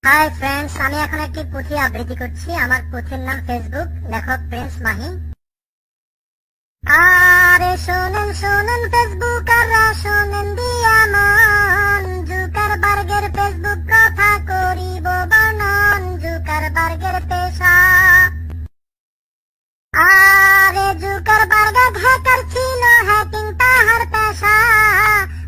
Hi friends, আমি এখন একটি পুঁথি আবৃত্তি করছি। আমার পুঁথির নাম ফেসবুক, লেখক প্রিন্স মাহি। আরে শোনেন শোনেন ফেসবুক আর শোনেন দিয়া মন, জুকারবার্গের ফেসবুক কথা করিব বর্ণন, জুকারবার্গের পেশা। আরে জুকারবার্গ হ্যাকার ছিল, হ্যাকিং তাহার পেশা।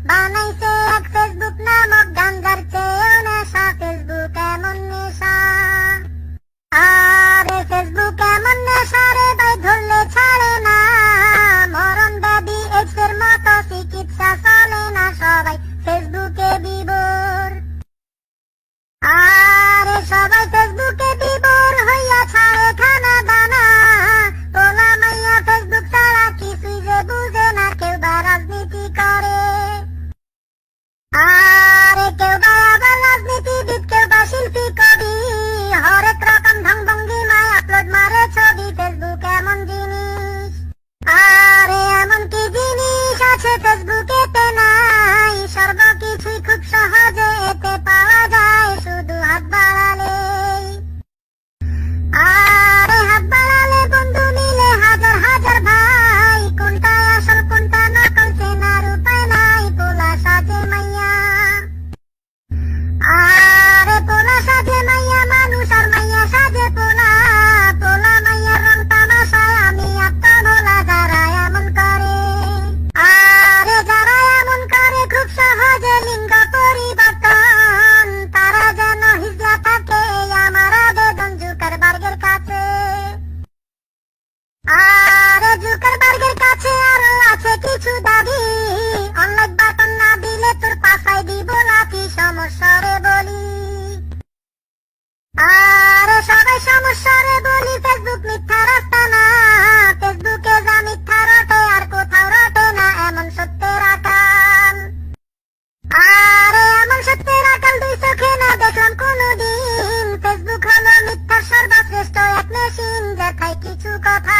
বানাইছে এক ফেসবুক নামক গাঞ্জার চেয়েও নেশা, ফেসবুক এমন নেশা। আরে ফেসবুক এমন নেশা রে ভাই, ধরলে ছাড়ে না। মরণ ব্যাধি এইডসের মতো চিকিৎসা চলে না, সবাই ফেসবুকে বিভোর। আরে সবাই ফেসবুকে বিভোর হইয়া ছাড়ে খানা দানা। পোলা মাইয়া ফেসবুক ছাড়া কিছুই যে বুঝে না, কেউ বা রাজনীতি করে। আরে কেউ বা আবার রাজনীতিবিদ, কেউ বা শিল্পী কবি। হরেক রকম ঢং ভঙ্গিমায় আপলোড মারে ছবি, ফেসবুক এমন জিনিস। আরে এমন কি জিনিস আছে ফেসবুকেতে নাই, সর্বকিছুই খুব সহজে এতে পাওয়া যায়, শুধু হাত বাড়ালেই। আরে হাত বাড়ালে বন্ধু মিলে হাজার হাজার ভাই, কোনটা আসল কোনটা নকল চেনার উপায় নাই, পোলা সাজে মাইয়া। আরে পোলা সাজে মাইয়া মানুষ, আর মাইয়া সাজে পোলা। পোলা মাইয়ার রং তামাশায় আমি আত্মভোলা, যারা এমন করে। আরে যারা এমন করে খুব সহজে লিঙ্গ পরিবর্তন, তারা যেন হিজলা থাকে আমার আবেদন জুকারবার্গের কাছে। আরে জুকারবার্গের কাছে আরো আছে কিছু দাবি, অনলাইন বাটন না দিলে তোর পাশায় দিব লাঠি, সমস্যা রে বলি। আরে সবাই সমস্যা রে বলি, ফেসবুক মিথ্যা রাস্তা না। ফেসবুকে যা মিথ্যা রটে আর কোথাও রটে না, এমন সত্যের আকাল। আরে এমন সত্যের আকাল দুই চোখে না দেখলাম কোনদিন। ফেসবুক হলো মিথ্যার সর্বশ্রেষ্ঠ এক মেশিন, যেথায় কিছু কথা।